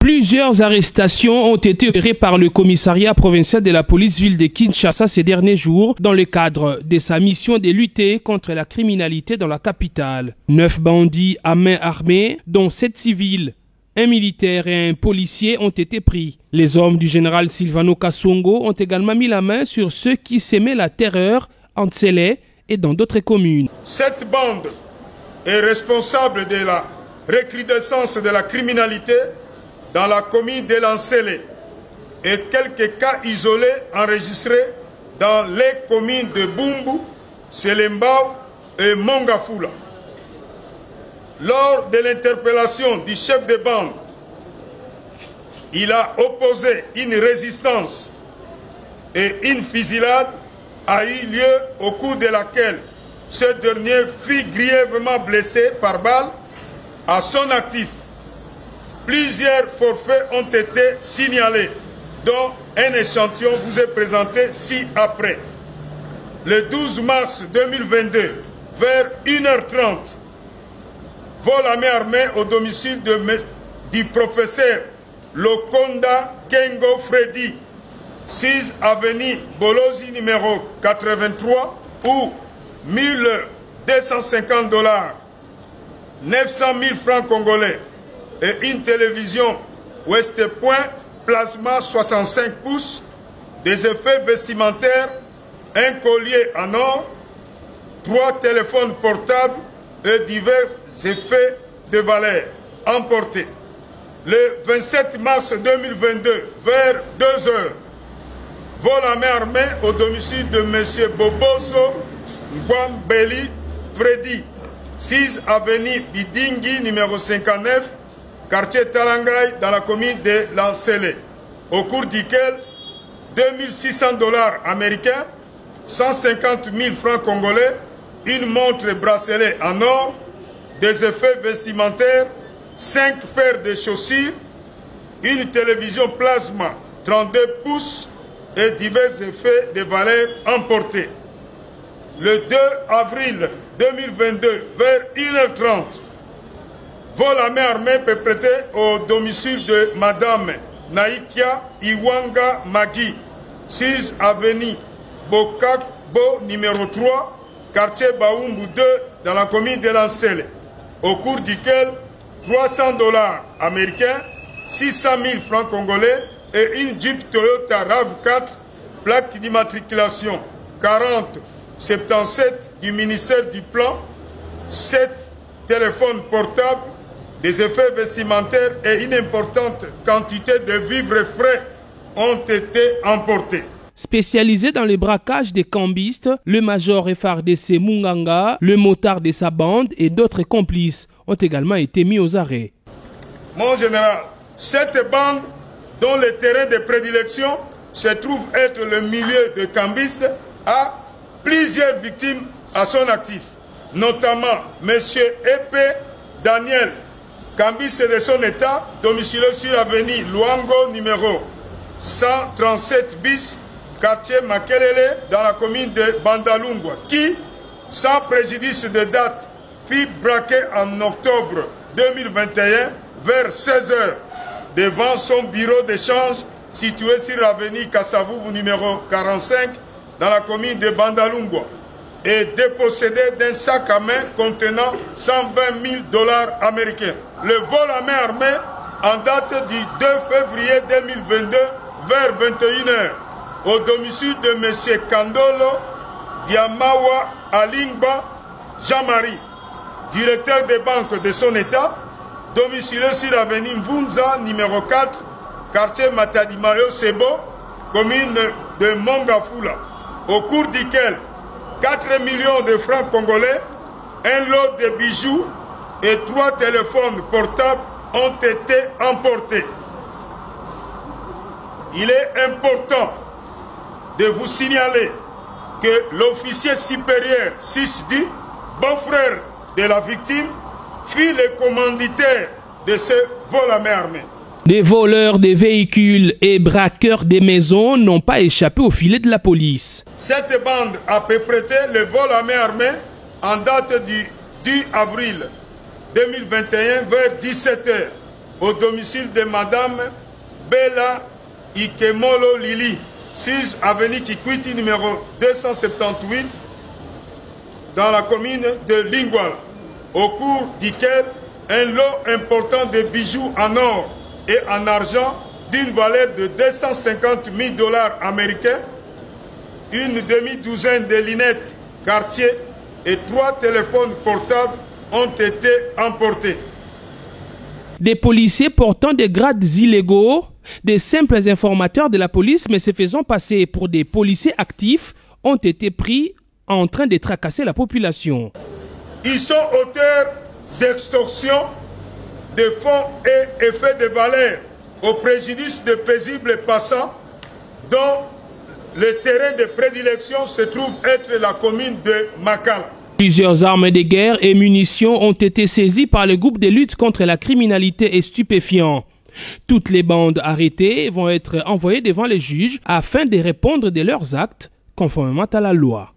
Plusieurs arrestations ont été opérées par le commissariat provincial de la police ville de Kinshasa ces derniers jours dans le cadre de sa mission de lutter contre la criminalité dans la capitale. 9 bandits à main armée, dont 7 civils, un militaire et un policier ont été pris. Les hommes du général Silvano Kasongo ont également mis la main sur ceux qui semaient la terreur en Tsélé et dans d'autres communes. Cette bande est responsable de la recrudescence de la criminalité dans la commune de Lansele et quelques cas isolés enregistrés dans les communes de Bumbu, Selembao et Mongafula. Lors de l'interpellation du chef de bande, il a opposé une résistance et une fusillade a eu lieu au cours de laquelle ce dernier fut grièvement blessé par balle à son actif. Plusieurs forfaits ont été signalés, dont un échantillon vous est présenté ci-après. Le 12 mars 2022, vers 1h30, vol à main armée au domicile du professeur Lokonda Kengo Freddy, 6 avenue Bolozi numéro 83, où $1,250, 900 000 francs congolais, et une télévision West Point plasma 65 pouces, des effets vestimentaires, un collier en or, 3 téléphones portables et divers effets de valeur emportés. Le 27 mars 2022, vers 2 heures, vol à main armée au domicile de M. Boboso Ngwambeli Freddy, 6 avenue Bidingi numéro 59, quartier Talangay, dans la commune de Lansele, au cours duquel $2,600 américains, 150 000 francs congolais, une montre bracelet en or, des effets vestimentaires, 5 paires de chaussures, une télévision plasma 32 pouces et divers effets de valeur emportés. Le 2 avril 2022, vers 1h30, vol à main armée perpétré au domicile de Madame Naikia Iwanga Magi, 6 avenue Bokakbo numéro 3, quartier Baumbu 2, dans la commune de Lansele, au cours duquel $300 américains, 600 000 francs congolais et une Jeep Toyota RAV4, plaque d'immatriculation 4077 du ministère du Plan, 7 téléphones portables, des effets vestimentaires et une importante quantité de vivres frais ont été emportés. Spécialisé dans le braquage des cambistes, le major FARDC Munganga, le motard de sa bande et d'autres complices ont également été mis aux arrêts. Mon général, cette bande dont le terrain de prédilection se trouve être le milieu de cambistes a plusieurs victimes à son actif, notamment M. Epé Daniel, cambiste de son état, domicilié sur l'avenue Luango numéro 137 bis, quartier Makelele, dans la commune de Bandalungwa, qui, sans préjudice de date, fut braqué en octobre 2021 vers 16 h devant son bureau d'échange situé sur l'avenue Kassavubu numéro 45 dans la commune de Bandalungwa et dépossédé d'un sac à main contenant $120 000 américains. Le vol à main armée en date du 2 février 2022 vers 21 h au domicile de M. Kandolo Diamawa Alingba Jean-Marie, directeur des banques de son état, domicilié sur l'avenue Mvunza numéro 4, quartier Matadimayo Sebo, commune de Mongafula, au cours duquel 4 millions de francs congolais, un lot de bijoux et 3 téléphones portables ont été emportés. Il est important de vous signaler que l'officier supérieur Sisdi, beau-frère de la victime, fut le commanditaire de ce vol à main armée. Des voleurs de véhicules et braqueurs des maisons n'ont pas échappé au filet de la police. Cette bande a perpétré le vol à main armée en date du 10 avril 2021 vers 17 h au domicile de Madame Bella Ikemolo Lili, 6 avenue Kikwiti numéro 278, dans la commune de Lingwala, au cours duquel un lot important de bijoux en or et en argent d'une valeur de 250 000 $ américains, une demi-douzaine de lunettes Cartier et 3 téléphones portables ont été emportés. Des policiers portant des grades illégaux, des simples informateurs de la police mais se faisant passer pour des policiers actifs ont été pris en train de tracasser la population. Ils sont auteurs d'extorsion, de fonds et effets de valeur au préjudice de paisibles passants dont le terrain de prédilection se trouve être la commune de Makala. Plusieurs armes de guerre et munitions ont été saisies par le groupe de lutte contre la criminalité et stupéfiants. Toutes les bandes arrêtées vont être envoyées devant les juges afin de répondre de leurs actes conformément à la loi.